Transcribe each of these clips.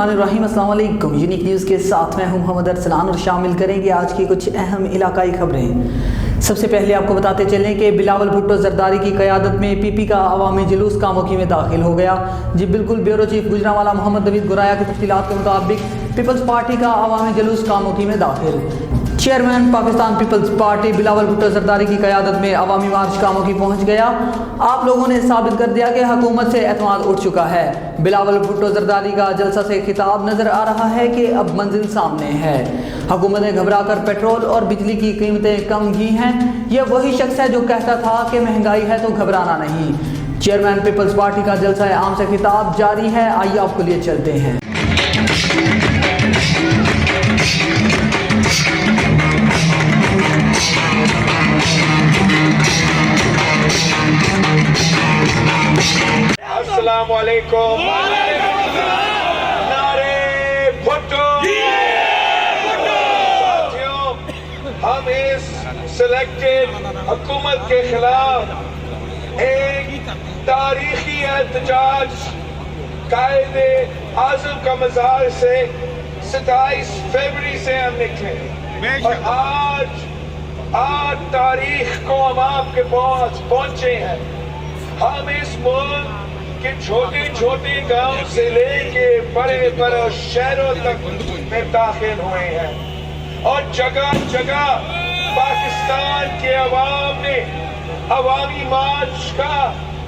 बिस्मिल्लाहिर्रहमानिर्रहीम। अस्सलाम वालेकुम। यूनिक न्यूज़ के साथ मैं हूं मोहम्मद अरसलान और शामिल करेंगे आज की कुछ अहम इलाकाई खबरें। सबसे पहले आपको बताते चलें कि बिलावल भुट्टो जरदारी की क़यादत में पीपी का अवामी जुलूस कामोकी में दाखिल हो गया। जी बिल्कुल, ब्यूरो चीफ गुजरांवाला मोहम्मद नवीद गुराया की तफसीलात के मुताबिक पीपल्स पार्टी का अवामी जुलूस कामोकी में दाखिल। चेयरमैन पाकिस्तान पीपल्स पार्टी बिलावल भुट्टो जरदारी की क़यादत में अवामी मार्च कामोकी पहुँच गया। आप लोगों ने साबित कर दिया कि हुकूमत से एतमाद उठ चुका है। बिलावल भुट्टो जरदारी का जलसा से खिताब नजर आ रहा है कि अब मंजिल सामने है। हुकूमत ने घबरा कर पेट्रोल और बिजली की कीमतें कम की हैं। यह वही शख्स है जो कहता था कि महंगाई है तो घबराना नहीं। चेयरमैन पीपल्स पार्टी का जलसा आम से खिताब जारी है। आइए आपको लिए चलते हैं। अस्सलाम वालेकुम। नारे भुट्टो। साथियों, हम इस सिलेक्टेड हुकूमत के खिलाफ एक तारीखी एहतजाज कायदे आज़म का मज़ार से 27 फरवरी से हम निकले और आज तारीख को हम आपके पास पहुंचे हैं। हम इस मुल्क के छोटे छोटे गांव से लेके बड़े बड़े शहरों तक में दाखिल हुए हैं और जगह जगह पाकिस्तान के अवाम ने अवामी मार्च का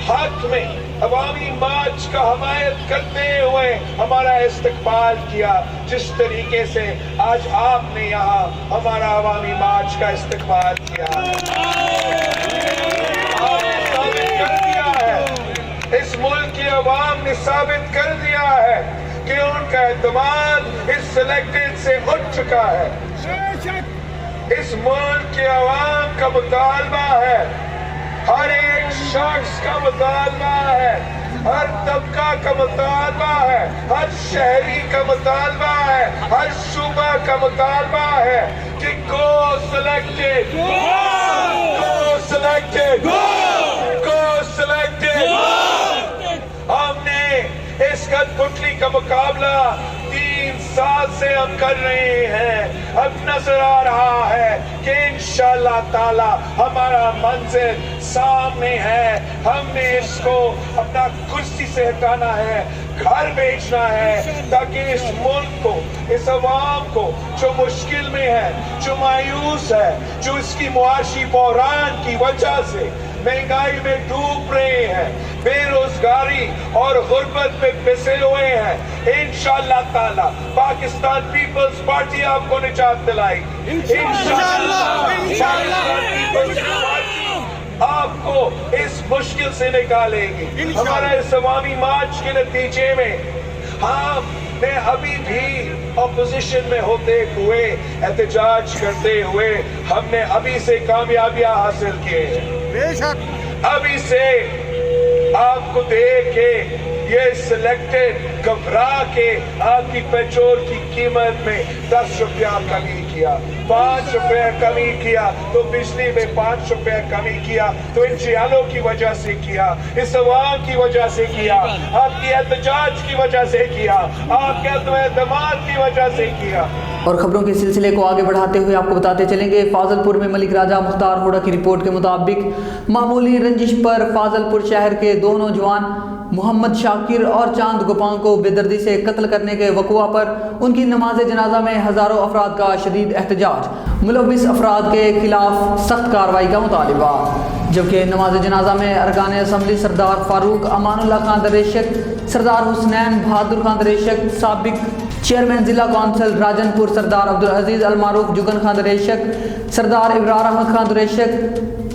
हक में अवामी मार्च का हमायत करते हुए हमारा इस्तकबाल किया। जिस तरीके से आज आपने यहाँ हमारा अवामी मार्च का इस्तकबाल किया, आपने साबित कर दिया है, इस मुल्क की अवाम ने साबित कर दिया है कि उनका एतमाद इस सिलेक्टेड से उठ चुका है। इस मुल्क के अवाम का मुतालबा है, हर एक शख्स का मुतालबा है, हर तबका का मुतालबा है, हर शहरी का मुतालबा है, हर सूबा का मुतालबा है कि गो सिलेक्टेड, गो सिलेक्टेड, गो सिलेक्टेड। हमने इस कठपुतली का मुकाबला 3 साल से हम कर रहे हैं। अब नजर आ रहा है कि इंशाअल्लाह ताला हमारा मंजिल सामने है। हमने इसको अपना कुर्सी से हटाना है, घर बेचना है, ताकि इस मुल्क को, इस अवाम को जो मुश्किल में है, जो मायूस है, जो इसकी मुआशी बहरान की वजह से महंगाई में डूब रहे हैं, बेरोजगारी और गुर्बत में पिसे हुए हैं, इंशाअल्लाह ताला पाकिस्तान पीपल्स पार्टी आपको निजात दिलाएगी। इंशाअल्लाह पीपल्स पार्टी आपको इस मुश्किल से निकालेगी। हमारा इस अवामी मार्च के नतीजे में हमने अभी भी अपोजिशन में होते हुए, एहतजाज करते हुए, हमने अभी से कामयाबियां हासिल किए हैं। बेशक अभी से आपको देख के ये सिलेक्टेड घबरा के आपकी पेट्रोल की कीमत में 10 रुपया कमी किया, 5 रुपया कमी किया, तो बिजली में 5 रुपया कमी किया, तो इन जियालों की वजह से किया, इस अवाम की वजह से किया, आपकी एहतजाज की वजह से किया, आपके एतमाद की वजह से किया। और खबरों के सिलसिले को आगे बढ़ाते हुए आपको बताते चलेंगे, फाजलपुर में मलिक राजा मुख्तार होड़ा की रिपोर्ट के मुताबिक मामूली रंजिश पर फाजलपुर शहर के 2 नौजवान मोहम्मद शाकिर और चांद गोपांग को बेदर्दी से कत्ल करने के वक़ुआ पर उनकी नमाज जनाजा में हज़ारों अफराद का शदीद एहतजाज। मुलव्विस अफराद के खिलाफ सख्त कार्रवाई का मुतालिबा। जबकि नमाज जनाजा में अरकान असम्बली सरदार फारूक अमानुल्लाह खान दरेशक, सरदार हुसनैन बहादुर खान दरेशक, साबिक चेयरमैन जिला कौंसिल राजनपुर सरदार अब्दुल अजीज अल मारूफ जुगन खान दरेशक, सरदार इब्रार अहमद खान दरेशक,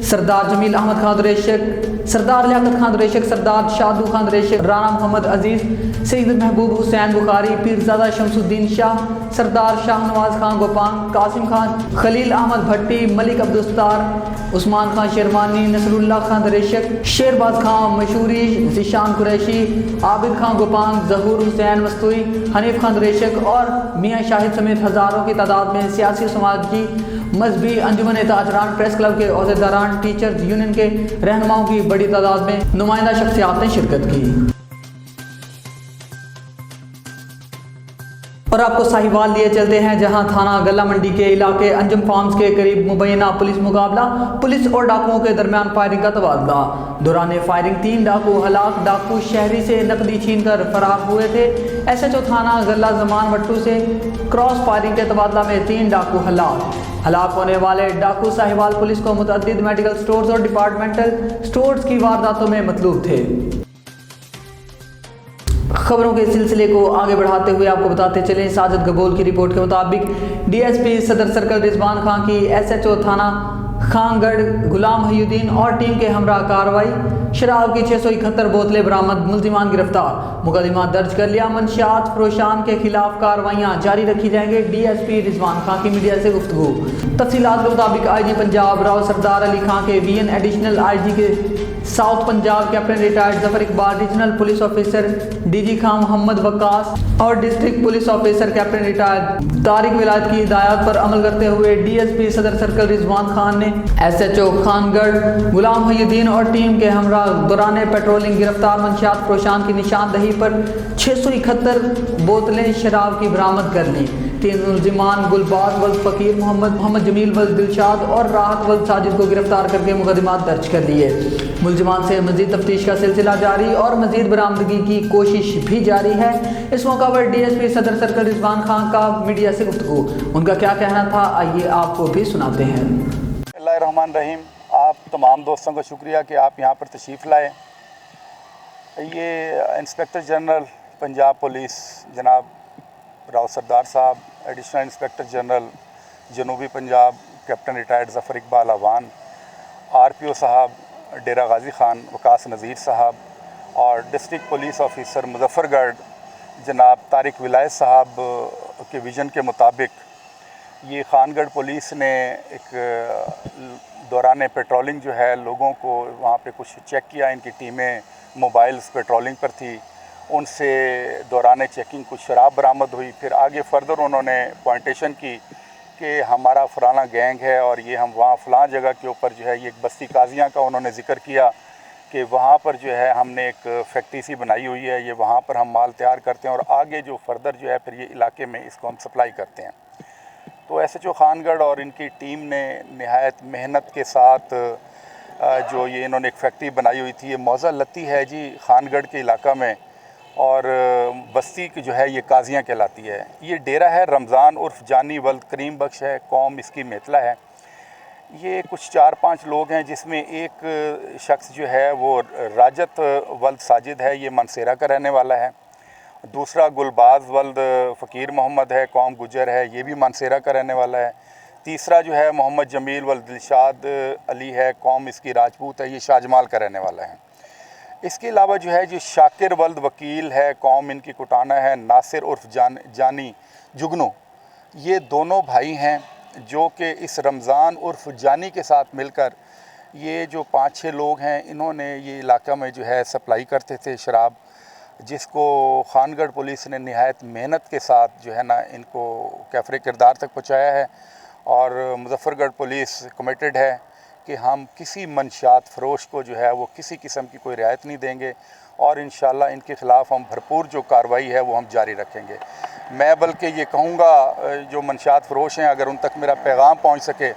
सरदार जमील अहमद खान दरेशक, सरदार लियाकत खान दरेशक, सरदार शादू खान दरेशक, राना मोहम्मद अजीज, सईद महबूब हुसैन बुखारी, पीरजादा शमसुद्दीन शाह, सरदार शाह नवाज खान गोपांग, कासिम खान, खलील अहमद भट्टी, मलिक अब्दुस्तार, उस्मान खान शेरमानी, नसरुल्लाह खान दरेशक, शेरबाज खान मशहूरी, जिशान कुरैशी, आबिद खान गोपांग, जहूर हुसैन मस्तूई, हनीफ खान दरेशक और मियाँ शाहिद समेत हज़ारों की तादाद में सियासी समाजी मजहबी अंजुमन ताजरान, प्रेस क्लब के अहदेदारान, टीचर्स यूनियन के रहनुमाओं की बड़ी तादाद में नुमाइंदा शख्सियात ने शिरकत की। और आपको साहिवाल लिए चलते हैं, जहां थाना गला मंडी के इलाके अंजुम फार्म्स के करीब मुबैना पुलिस मुकाबला, पुलिस और डाकुओं के दरमियान फायरिंग का तबादला। दौरान फायरिंग 3 डाकू हलाक। डाकू शहरी से नकदी छीनकर फरार हुए थे। SHO थाना गला जमान वट्टू से क्रॉस फायरिंग के तबादला में 3 डाकू हलाक होने वाले डाकू साहिवाल पुलिस को मुतअद्दिद मेडिकल स्टोर्स और डिपार्टमेंटल स्टोर्स की वारदातों में मतलूब थे। खबरों के सिलसिले को आगे बढ़ाते हुए आपको बताते चलें, साजिद गबोल की रिपोर्ट के मुताबिक DSP सदर सर्कल रिजवान खान की SHO थाना खानगढ़ गुलाम हयुद्दीन और टीम के हमरा कार्रवाई। शराब की 671 बोतलें बरामद, मुल्जिमान गिरफ्तार। मुकदमा दर्ज कर लिया। मंशियात फरोशान के खिलाफ कार्रवाइयाँ जारी रखी जाएंगे। DSP रिजवान खान की मीडिया से गुफ्तगू। तफसीलात के मुताबिक IG पंजाब राव सरदार अली खान के VN एडिशनल IG के south Punjab captain retired Zafar Iqbal, regional police officer DG Khan Mohammad Waqas और district police officer captain retired Tariq Wilayat की हिदायत पर अमल करते हुए DSP सदर सर्कल रिजवान खान ने SHO खानगढ़ गुलाम हयुद्दीन और टीम के हमरा दौरान पेट्रोलिंग गिरफ्तार मंशियात फरोशान की निशानदही पर 671 बोतलें शराब की बरामद कर ली। 3 मुल्जिमान गुलबाज वल्द फकीर मोहम्मद जमील वल्द दिलशाद और राहत वल्द साजिद को गिरफ्तार करके मुकदमा दर्ज कर लिए। मुल्जिमान से मजीद तफ्तीश का सिलसिला जारी और मजीद बरामदगी की कोशिश भी जारी है। इस मौका पर DSP सदर सर्कल रिजवान खान का मीडिया से गुफ्तगू। उनका क्या कहना था, आइए आपको भी सुनाते हैं। बिस्मिल्लाहिर्रहमानिर्रहीम। आप तमाम दोस्तों का शुक्रिया कि आप यहाँ पर तशरीफ़ लाए। ये इंस्पेक्टर जनरल पंजाब पुलिस जनाब राव सरदार साहब, एडिशनल इंस्पेक्टर जनरल जनूबी Punjab captain retired Zafar Iqbal Awan, RPO साहब डेरा गाजी खान वकास नज़ीर साहब और डिस्ट्रिक्ट पुलिस ऑफिसर मुजफ्फरगढ़ जनाब तारिक विलायत साहब के विज़न के मुताबिक ये खानगढ़ पुलिस ने एक दौरान पेट्रोलिंग जो है लोगों को वहाँ पे कुछ चेक किया। इनकी टीमें मोबाइल्स पेट्रोलिंग पर थी, उनसे दौरान चेकिंग कुछ शराब बरामद हुई। फिर आगे फर्दर उन्होंने पॉइंटेशन की कि हमारा फलाना गैंग है और ये हम वहाँ फ़लाँ जगह के ऊपर जो है ये एक बस्ती काजियाँ का उन्होंने ज़िक्र किया कि वहाँ पर जो है हमने एक फैक्ट्री सी बनाई हुई है, ये वहाँ पर हम माल तैयार करते हैं और आगे जो फर्दर जो है फिर ये इलाके में इसको हम सप्लाई करते हैं। तो SHO खानगढ़ और इनकी टीम ने नहायत मेहनत के साथ जो ये इन्होंने एक फैक्ट्री बनाई हुई थी, ये मौज़ा लती है जी खानगढ़ के इलाका में और बस्ती की जो है ये काजियाँ कहलाती है। ये डेरा है रमज़ान उर्फ जानी वल्द करीम बख्श है, कौम इसकी मेतला है। ये कुछ 4-5 लोग हैं जिसमें एक शख्स जो है वो राजत वल्द साजिद है, ये मनसेरा का रहने वाला है। दूसरा गुलबाज वल्द फ़कीर मोहम्मद है, कौम गुजर है, ये भी मनसेरा का रहने वाला है। तीसरा जो है मोहम्मद जमील वल्द दिलशाद अली है, कौम इसकी राजपूत है, ये शाहजमाल का रहने वाला है। इसके अलावा जो है जो शाकिर वल्द वकील है, कौम इनकी कुटाना है, नासिर उर्फ जानी जुगनू, ये दोनों भाई हैं जो कि इस रमज़ान उर्फ जानी के साथ मिलकर ये जो 5-6 लोग हैं इन्होंने ये इलाका में जो है सप्लाई करते थे शराब, जिसको खानगढ़ पुलिस ने नहायत मेहनत के साथ जो है ना इनको कैफरे किरदार तक पहुँचाया है। और मुजफ्फरगढ़ पुलिस कमिटेड है कि हम किसी मंशियात फ़रोश को जो है वो किसी किस्म की कोई रियायत नहीं देंगे और इंशाअल्लाह इनके ख़िलाफ़ हम भरपूर जो कार्रवाई है वो हम जारी रखेंगे। मैं बल्कि ये कहूँगा जो मंशियात फ़रोश हैं, अगर उन तक मेरा पैगाम पहुँच सके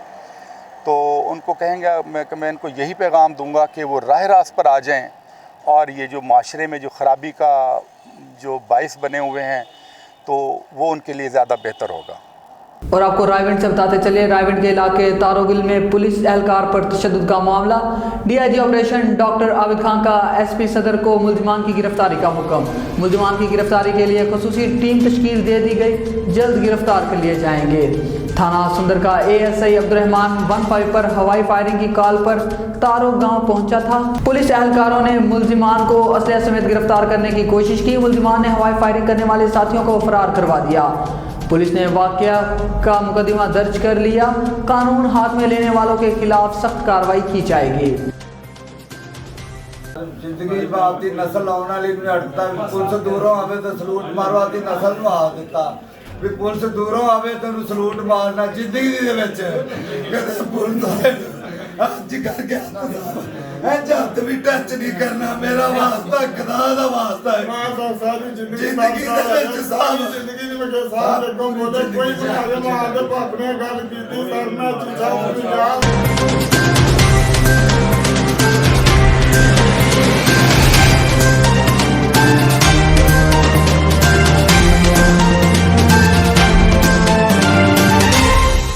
तो उनको कहेंगे मैं इनको यही पैगाम दूँगा कि वो राह रास्त पर आ जाएँ और ये जो माशरे में जो ख़राबी का जो बाइस बने हुए हैं तो वो उनके लिए ज़्यादा बेहतर होगा। और आपको रायगढ़ से बताते चले, रायगढ़ के इलाके तारोगिल में पुलिस एहलकार पर तशद्दुद का मामला। DIG operation doctor Abid Khan का SP सदर को मुल्जिमान की गिरफ्तारी का हुक्म। मुल्जिमान की गिरफ्तारी के लिए खसूसी टीम तश्कील दे दी गई, जल्द गिरफ्तार कर लिए जाएंगे। थाना सुंदर का ASI अब्दुर्रहमान 15 पर हवाई फायरिंग की कॉल पर तारो गांव पहुंचा था। पुलिस एहलकारों ने मुल्जिमान को असलहे समेत गिरफ्तार करने की कोशिश की। मुल्जिमान ने हवाई फायरिंग करने वाले साथियों को फरार करवा दिया। पुलिस ने वाकया का मुकदमा दर्ज कर लिया। कानून हाथ में लेने वालों के खिलाफ सख्त कार्रवाई की जाएगी। जिंदगी बाती नस्ल आने वाली नहीं हटता। पुलिस दूरों आवे तो सलूट मारवाती नस्ल ਨੂੰ ਆ ਦਿੱਤਾ ਵੀ ਪੁਲਿਸ ਦੂਰੋਂ ਆਵੇ ਤੈਨੂੰ ਸਲੂਟ ਮਾਰਨਾ ਜ਼ਿੰਦਗੀ ਦੇ ਵਿੱਚ ਕਦੇ ਪੁਲਿਸ ਅੱਜ ਕਰ ਗਿਆ ਇਹ ਜੱਤ भी टच नहीं करना, मेरा वास्ता खुदा दा वास्ता है। सारी जिंदगी जिंदगी दे विच साहब जिंदगी नहीं मैं साहब देखो बोले कोई मुलाजिम आके अपने गल कीती सर मैं चीज़ां याद